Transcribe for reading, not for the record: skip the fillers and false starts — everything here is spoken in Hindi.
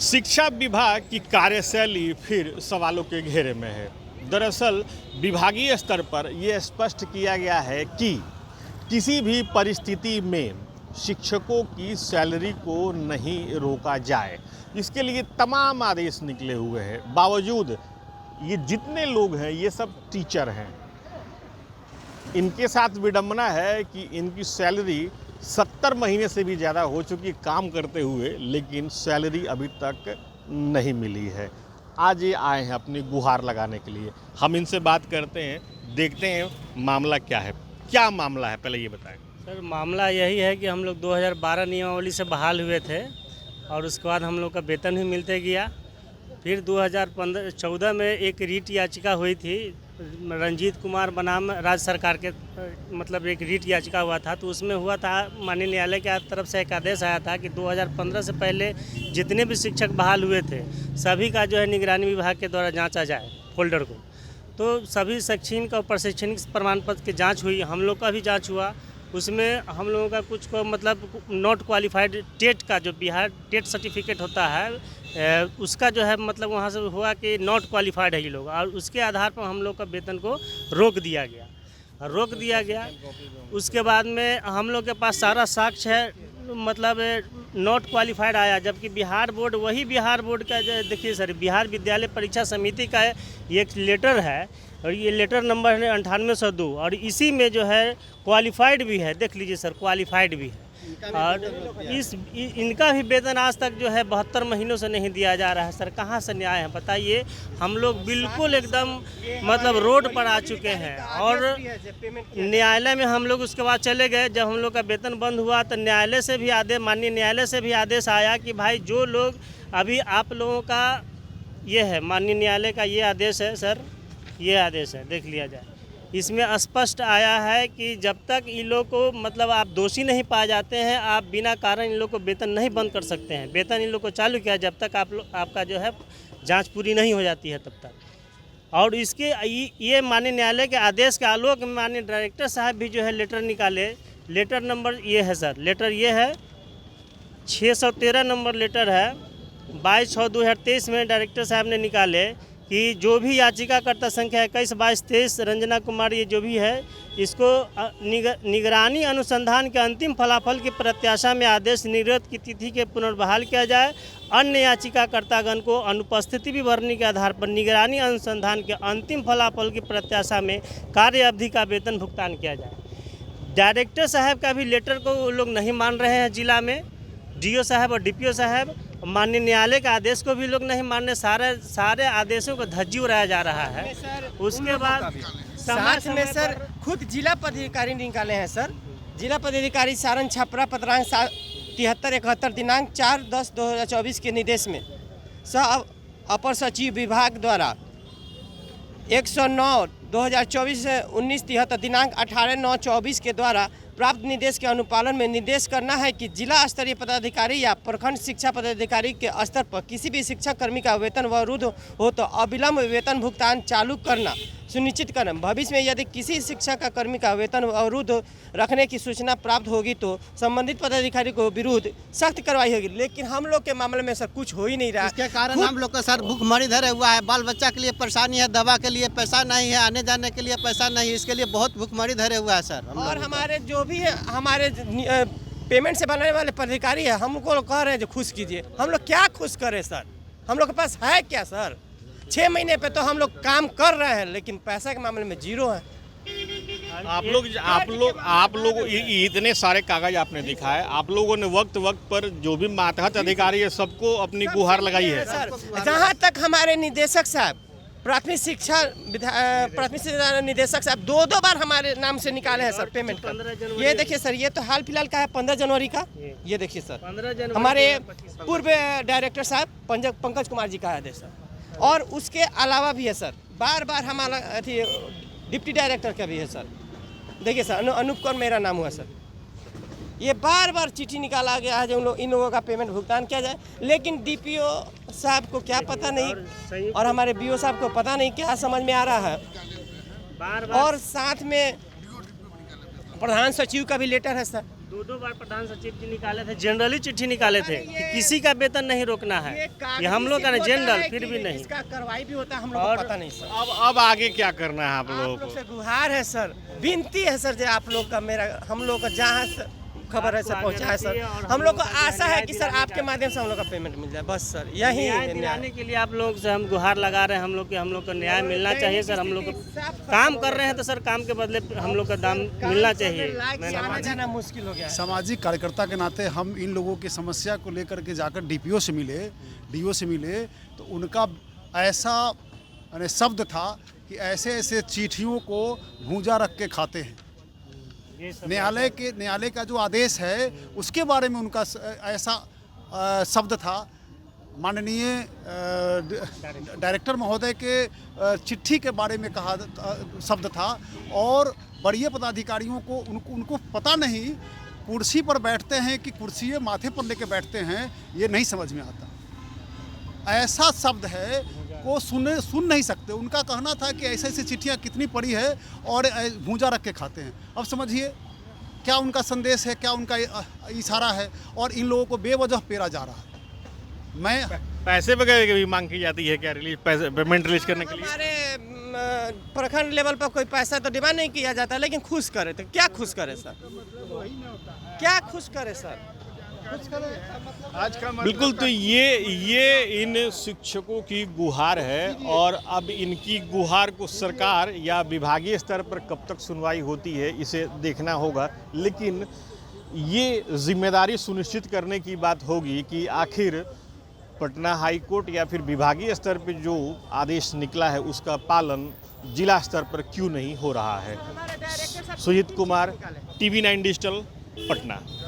शिक्षा विभाग की कार्यशैली फिर सवालों के घेरे में है। दरअसल विभागीय स्तर पर यह स्पष्ट किया गया है कि किसी भी परिस्थिति में शिक्षकों की सैलरी को नहीं रोका जाए। इसके लिए तमाम आदेश निकले हुए हैं। बावजूद ये जितने लोग हैं ये सब टीचर हैं। इनके साथ विडंबना है कि इनकी सैलरी 70 महीने से भी ज़्यादा हो चुकी काम करते हुए, लेकिन सैलरी अभी तक नहीं मिली है। आज ये आए हैं अपनी गुहार लगाने के लिए। हम इनसे बात करते हैं, देखते हैं मामला क्या है। क्या मामला है पहले ये बताएं। सर मामला यही है कि हम लोग 2012 नियमावली से बहाल हुए थे और उसके बाद हम लोग का वेतन भी मिलते गया। फिर 2014 में एक रीट याचिका हुई थी, रंजीत कुमार बनाम राज्य सरकार के मतलब एक रीट याचिका हुआ था। तो उसमें हुआ था, माननीय न्यायालय की तरफ से एक आदेश आया था कि 2015 से पहले जितने भी शिक्षक बहाल हुए थे सभी का जो है निगरानी विभाग के द्वारा जांचा जाए फोल्डर को। तो सभी शैक्षणिक और प्रशिक्षणिक प्रमाण पत्र की जाँच हुई, हम लोग का भी जाँच हुआ। उसमें हम लोगों का कुछ को मतलब नॉट क्वालिफाइड टेट का जो बिहार टेट सर्टिफिकेट होता है उसका जो है मतलब वहाँ से हुआ कि नॉट क्वालिफाइड है ये लोग, और उसके आधार पर हम लोग का वेतन को रोक दिया गया। उसके बाद में हम लोग के पास सारा साक्ष्य है, मतलब नॉट क्वालिफाइड आया, जबकि बिहार बोर्ड का देखिए सर, बिहार विद्यालय परीक्षा समिति का एक लेटर है और ये लेटर नंबर है 9802 और इसी में जो है क्वालिफाइड भी है। देख लीजिए सर, क्वालिफाइड भी है। और इनका भी वेतन आज तक जो है 72 महीनों से नहीं दिया जा रहा है। सर कहाँ से न्याय है बताइए। हम लोग बिल्कुल एकदम मतलब रोड पर आ चुके हैं और न्यायालय में हम लोग उसके बाद चले गए। जब हम लोग का वेतन बंद हुआ तो न्यायालय से भी आदेश, माननीय न्यायालय से भी आदेश आया कि भाई जो लोग अभी आप लोगों का ये है, माननीय न्यायालय का ये आदेश है सर, ये आदेश है, देख लिया जाए। इसमें स्पष्ट आया है कि जब तक इन लोग को मतलब आप दोषी नहीं पाए जाते हैं, आप बिना कारण इन लोग को वेतन नहीं बंद कर सकते हैं। वेतन इन लोग को चालू किया जब तक आपका जो है जांच पूरी नहीं हो जाती है तब तक। और इसके ये माननीय न्यायालय के आदेश के आलोक में माननीय डायरेक्टर साहब भी जो है लेटर निकाले। लेटर नंबर ये है सर, लेटर ये है 613 नंबर लेटर है, 22/6/2023 में डायरेक्टर साहब ने निकाले कि जो भी याचिकाकर्ता संख्या 21, 22, 23 रंजना कुमार ये जो भी है, इसको निगरानी अनुसंधान के अंतिम फलाफल की प्रत्याशा में आदेश निर्गत की तिथि के पुनर्बहाल किया जाए। अन्य याचिकाकर्तागण को अनुपस्थिति विवरणी के आधार पर निगरानी अनुसंधान के अंतिम फलाफल की प्रत्याशा में कार्य अवधि का वेतन भुगतान किया जाए। डायरेक्टर साहब का भी लेटर को वो लोग नहीं मान रहे हैं जिला में, डीओ साहब और डीपीओ साहब। माननीय न्यायालय के आदेश को भी लोग नहीं मानने, सारे आदेशों को धज्जी उड़ाया जा रहा है। उसके बाद साथ में सर खुद जिला पदाधिकारी निकाले हैं सर। जिला पदाधिकारी सारण छपरा पत्रांक 7371 दिनांक 4/10/2024 के निर्देश में सह अपर सचिव विभाग द्वारा 109/2024 से 1973 दिनांक 18/9/24 के द्वारा प्राप्त निर्देश के अनुपालन में निर्देश करना है कि जिला स्तरीय पदाधिकारी या प्रखंड शिक्षा पदाधिकारी के स्तर पर किसी भी शिक्षक कर्मी का वेतन अवरुद्ध हो तो अविलंब वेतन भुगतान चालू करना सुनिश्चित करना। भविष्य में यदि किसी शिक्षक का कर्मी का वेतन अवरुद्ध रखने की सूचना प्राप्त होगी तो संबंधित पदाधिकारी को विरुद्ध सख्त कार्रवाई होगी। लेकिन हम लोग के मामले में सर कुछ हो ही नहीं रहा। इसके कारण हम लोग का सर भूखमरी धरे हुआ है। बाल बच्चा के लिए परेशानी है, दवा के लिए पैसा नहीं है, आने जाने के लिए पैसा नहीं है, इसके लिए बहुत भूखमरी धरे हुआ है सर। और हमारे जो भी है, हमारे पेमेंट से बनाने वाले पदाधिकारी है, हमको कह रहे हैं जो खुश कीजिए। हम लोग क्या खुश करें सर, हम लोग के पास है क्या सर? 6 महीने पे तो हम लोग काम कर रहे हैं लेकिन पैसा के मामले में जीरो है। आप लोग इतने सारे कागज आपने दिखाए, आप लोगों ने वक्त पर जो भी मातहत अधिकारी है सबको अपनी गुहार लगाई है सर। जहाँ तक हमारे निदेशक साहब, प्राथमिक शिक्षा निदेशक साहब 2 बार हमारे नाम से निकाले हैं सर पेमेंट का। ये देखिए सर, ये तो हाल फिलहाल का है 15 जनवरी का। ये देखिए सर, 15 जनवरी हमारे पूर्व डायरेक्टर साहब पंकज कुमार जी का आदेश सर। और उसके अलावा भी है सर, बार हमारा अथी डिप्टी डायरेक्टर का भी है सर। देखिए सर, अनूप कौर मेरा नाम हुआ सर। ये बार चिट्ठी निकाला गया है जो इन लोगों का पेमेंट भुगतान किया जाए, लेकिन डीपीओ साहब को क्या पता नहीं और हमारे बीओ साहब को पता नहीं क्या समझ में आ रहा है। और साथ में प्रधान सचिव का भी लेटर है सर। दो बार प्रधान सचिव जी निकाले थे, जनरली चिट्ठी निकाले थे कि किसी का वेतन नहीं रोकना है। ये हम लोग का ना जनरल, फिर भी नहीं। इसका कार्रवाई भी होता है, हम लोग को पता नहीं सर। अब आगे क्या करना है आप लोगों आप लोग को? से गुहार है सर, विनती है सर, जो आप लोग का मेरा हम लोग का जहाँ खबर है सर पहुँचा है सर। हम लोग को आशा है कि सर आपके माध्यम से हम लोग का पेमेंट मिल जाए, बस सर यही न्याय दिलाने के लिए आप लोग से हम गुहार लगा रहे हैं। हम लोग को न्याय मिलना चाहिए सर। हम लोग काम कर रहे हैं तो सर काम के बदले हम लोग का दाम मिलना चाहिए। आना जाना मुश्किल हो गया है। सामाजिक कार्यकर्ता के नाते हम इन लोगों की समस्या को लेकर के जाकर डीपीओ से मिले, डीओ से मिले, तो उनका ऐसा शब्द था कि ऐसे ऐसे चिट्ठियों को भूजा रख के खाते हैं। न्यायालय का जो आदेश है उसके बारे में उनका ऐसा शब्द था। माननीय डायरेक्टर महोदय के चिट्ठी के बारे में कहा शब्द था, और वरीय पदाधिकारियों को उनको पता नहीं, कुर्सी पर बैठते हैं कि कुर्सी माथे पर लेके बैठते हैं, ये नहीं समझ में आता। ऐसा शब्द है वो सुन नहीं सकते। उनका कहना था कि ऐसे ऐसी चिट्ठियाँ कितनी पड़ी है और भूजा रख के खाते हैं। अब समझिए क्या उनका संदेश है, क्या उनका इशारा है, और इन लोगों को बेवजह पेरा जा रहा है। मैं पैसे वगैरह की भी मांग की जाती है क्या पेमेंट रिलीज करने के लिए? हमारे प्रखंड लेवल पर कोई पैसा तो डिमांड नहीं किया जाता, लेकिन खुश करे तो क्या खुश करे सर, क्या खुश करे सर? बिल्कुल, तो ये इन शिक्षकों की गुहार है, और अब इनकी गुहार को सरकार या विभागीय स्तर पर कब तक सुनवाई होती है इसे देखना होगा। लेकिन ये जिम्मेदारी सुनिश्चित करने की बात होगी कि आखिर पटना हाई कोर्ट या फिर विभागीय स्तर पर जो आदेश निकला है उसका पालन जिला स्तर पर क्यों नहीं हो रहा है। Sujit Kumar, TV9 digital, Patna.